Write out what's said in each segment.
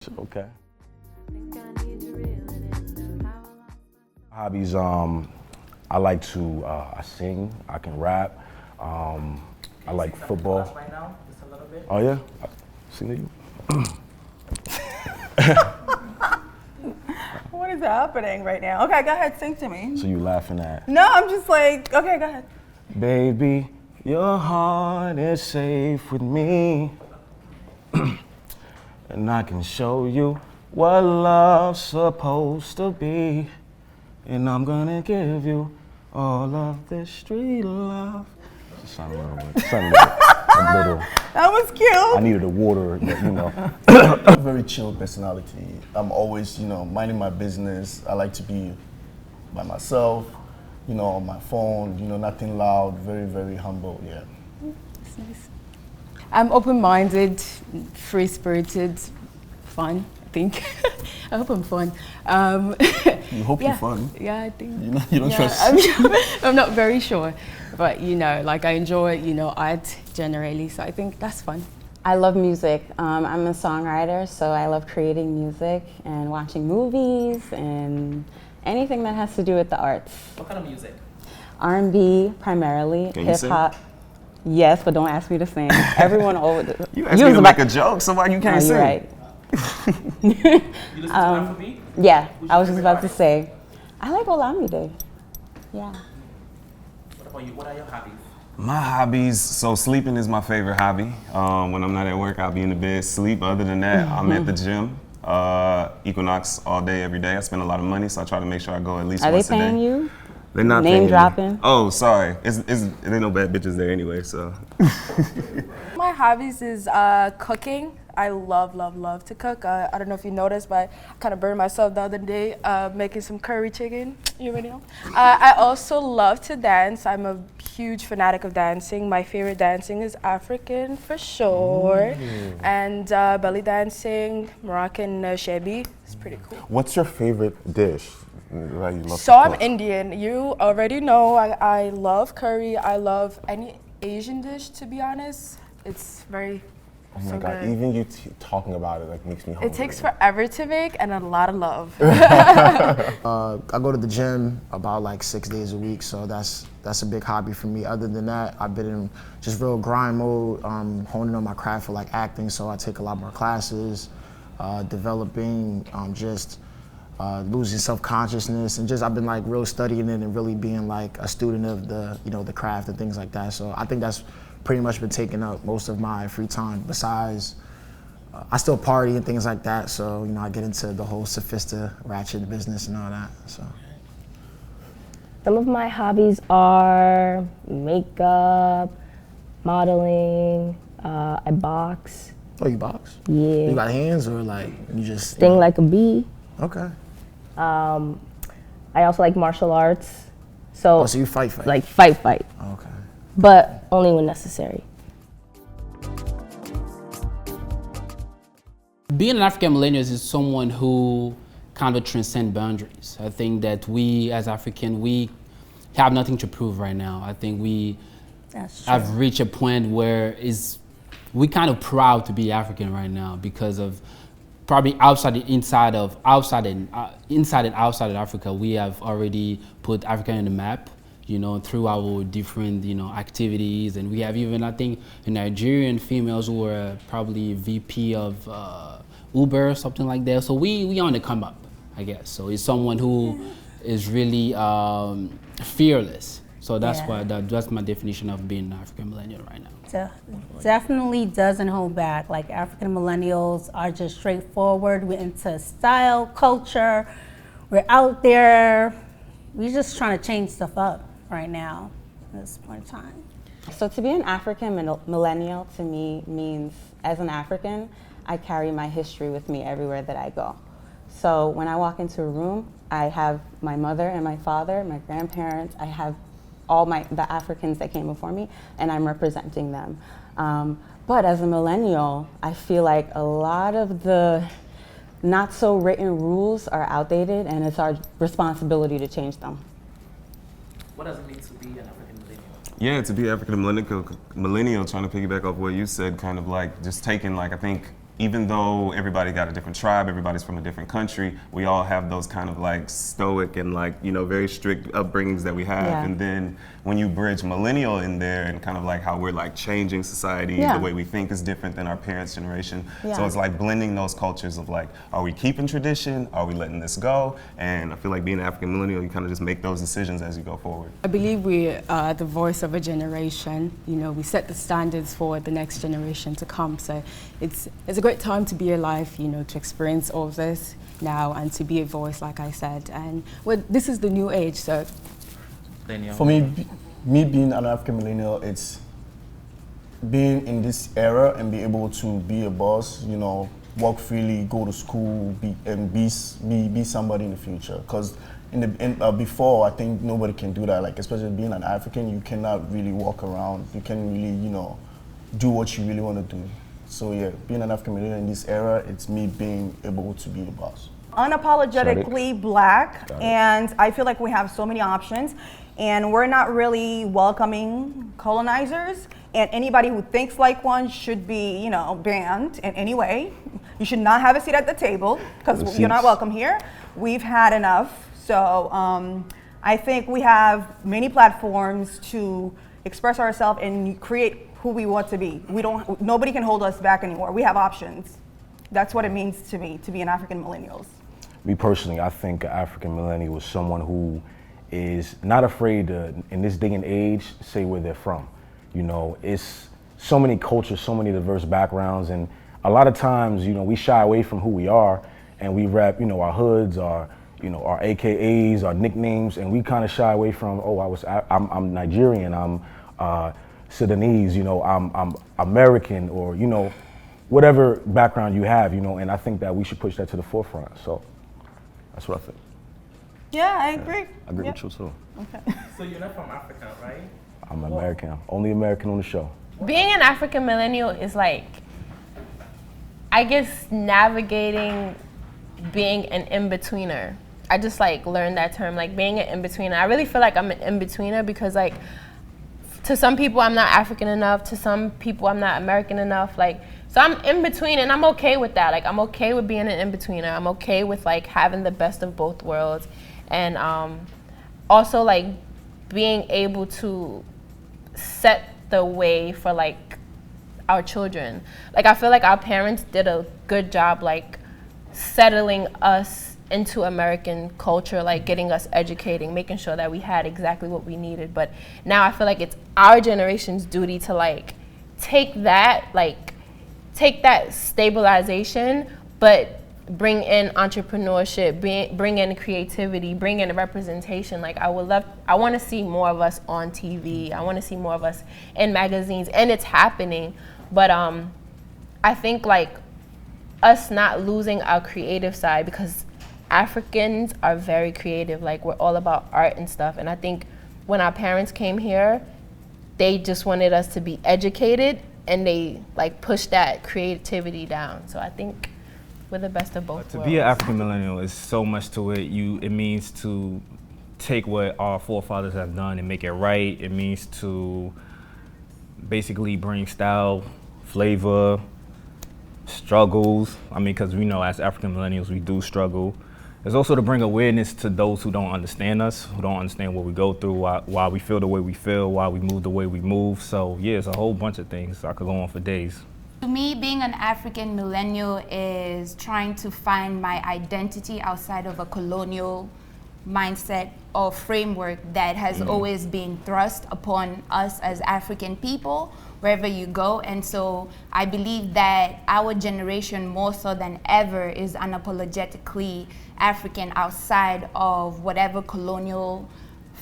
Okay. Hobbies, I like to, I sing, I can rap, I like football. Right now, just a little bit. Oh yeah? Sing to you? What is happening right now? Okay, go ahead, sing to me. So you laughing at? No, I'm just like, okay, go ahead. Baby, your heart is safe with me. And I can show you what love's supposed to be. And I'm gonna give you all of this street love. It sounded a little, That was cute. I needed a water, but you know. I'm a very chill personality. I'm always, minding my business. I like to be by myself, on my phone, nothing loud, very, very humble, yeah. That's nice. I'm open-minded, free-spirited, fun, I think. I hope I'm fun. You hope you're fun? Yeah, I think. You don't trust? I'm not very sure. But, I enjoy, art generally, so I think that's fun. I love music. I'm a songwriter, so I love creating music and watching movies and anything that has to do with the arts. What kind of music? R&B primarily, Can you sing? hip-hop. Yes, but don't ask me to sing. Everyone over. You asked me to make a joke, so why you can't sing? You're right. You listen to Afrobeat? Yeah, Who's I your was just favorite about to artist? say. I like Olamide. Yeah. What about you? What are your hobbies? My hobbies, so sleeping is my favorite hobby. When I'm not at work, I'll be in the bed, sleep. Other than that, I'm at the gym. Equinox all day, every day. I spend a lot of money, so I try to make sure I go at least Are they once a day. paying you? They're not Name paying me. dropping? Oh, sorry. There ain't no bad bitches there anyway, so. My hobbies is cooking. I love to cook. I don't know if you noticed, but I kind of burned myself the other day making some curry chicken. You already know. I also love to dance. I'm a huge fanatic of dancing. My favorite dancing is African for sure. And belly dancing, Moroccan shebi. It's pretty cool. What's your favorite dish that you love So to I'm cook? Indian. You already know I love curry. I love any Asian dish, to be honest. It's very Oh my so God, good. even you talking about it makes me hungry. It takes forever to make and a lot of love. I go to the gym about like 6 days a week, so that's a big hobby for me. Other than that, I've been in just real grind mode, honing on my craft for like acting, so I take a lot more classes, developing, losing self-consciousness, and I've been like real studying it and really being like a student of the craft and things like that. So I think that's pretty much been taking up most of my free time. Besides, I still party and things like that, so I get into the whole ratchet business and all that. So some of my hobbies are makeup, modeling, I box. Oh, you box? Yeah. You got hands or like you just Sting like a bee. Okay. I also like martial arts. So, So you fight. like fight. Okay. But only when necessary. Being an African Millennials is someone who kind of transcend boundaries. I think that we, as African, we have nothing to prove right now. I think we have reached a point where we kind of proud to be African right now because of probably inside and outside of Africa, we have already put Africa on the map, through our different, activities. And we have even, I think, Nigerian females who are probably VP of Uber or something like that. So we on the come up, I guess. So it's someone who is really fearless. So that's why that's my definition of being an African millennial right now. Definitely doesn't hold back. Like African millennials are just straightforward. We're into style, culture. We're out there. We're just trying to change stuff up right now at this point in time. So to be an African millennial to me means, as an African, I carry my history with me everywhere that I go. So when I walk into a room, I have my mother and my father, my grandparents, I have all the Africans that came before me, and I'm representing them. But as a millennial, I feel like a lot of the not so written rules are outdated, and it's our responsibility to change them. What does it mean to be an African millennial? Yeah, to be African millennial, trying to piggyback off what you said, kind of like just taking, like, I think even though everybody got a different tribe, everybody's from a different country, we all have those kind of like stoic and like, you know, very strict upbringings that we have. Yeah. And then when you bridge millennial in there and kind of like how we're like changing society, Yeah. the way we think is different than our parents' generation. Yeah. So it's like blending those cultures of like, are we keeping tradition? Are we letting this go? And I feel like being an African millennial, you kind of just make those decisions as you go forward. I believe we are the voice of a generation. You know, we set the standards for the next generation to come. So it's a great time to be alive, you know, to experience all of this now and to be a voice, like I said. And well, this is the new age, so. For me, me being an African millennial, it's being in this era and be able to be a boss, you know, work freely, go to school, be somebody in the future. Because before, I think nobody can do that. Like, especially being an African, you cannot really walk around. You can't really, you know, do what you really want to do. So yeah, being an African millennial in this era, it's me being able to be a boss. Unapologetically black, and I feel like we have so many options, and we're not really welcoming colonizers, and anybody who thinks like one should be, you know, banned in any way. You should not have a seat at the table because you're not welcome here. We've had enough. So I think we have many platforms to express ourselves and create who we want to be. Nobody can hold us back anymore. We have options. That's what it means to me to be an African millennial. Me personally, I think an African millennial is someone who is not afraid to, in this day and age, say where they're from. You know, it's so many cultures, so many diverse backgrounds, and a lot of times, you know, we shy away from who we are, and we rap, you know, our hoods, our AKAs, our nicknames, and we kind of shy away from, I'm Nigerian, I'm Sudanese, you know, I'm American, or, you know, whatever background you have, you know, and I think that we should push that to the forefront. So that's what I think. Yeah, I agree. I agree with you too. Okay. So you're not from Africa, right? I'm American. I'm only American on the show. Being an African millennial is like, I guess, navigating being an in-betweener. I just like learned that term, like being an in-betweener. I really feel like I'm an in-betweener because like, to some people I'm not African enough, to some people I'm not American enough, like, so I'm in between and I'm okay with that. Like, I'm okay with being an in-betweener. I'm okay with like having the best of both worlds. And also like being able to set the way for like our children. Like, I feel like our parents did a good job like settling us into American culture, like getting us educating, making sure that we had exactly what we needed. But now I feel like it's our generation's duty to like take that stabilization, but bring in entrepreneurship, bring in creativity, bring in representation. Like, I want to see more of us on TV. I want to see more of us in magazines, and it's happening. But I think like us not losing our creative side, because Africans are very creative. Like, we're all about art and stuff. And I think when our parents came here, they just wanted us to be educated, and they like pushed that creativity down. So I think we're the best of both worlds. To be an African millennial is so much to it. It means to take what our forefathers have done and make it right. It means to basically bring style, flavor, struggles. I mean, because we know as African millennials, we do struggle. It's also to bring awareness to those who don't understand us, who don't understand what we go through, why we feel the way we feel, why we move the way we move. So yeah, it's a whole bunch of things. I could go on for days. To me, being an African millennial is trying to find my identity outside of a colonial mindset or framework that has always been thrust upon us as African people wherever you go. And so I believe that our generation, more so than ever, is unapologetically African outside of whatever colonial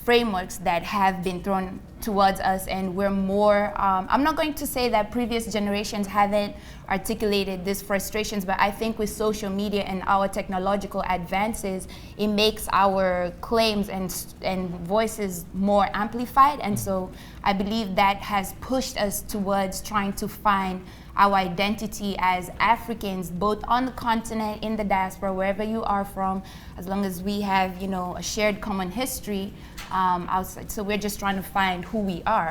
frameworks that have been thrown towards us. And we're more, I'm not going to say that previous generations haven't articulated these frustrations, but I think with social media and our technological advances, it makes our claims and voices more amplified. And so I believe that has pushed us towards trying to find our identity as Africans, both on the continent, in the diaspora, wherever you are from, as long as we have, you know, a shared common history outside. So we're just trying to find who we are.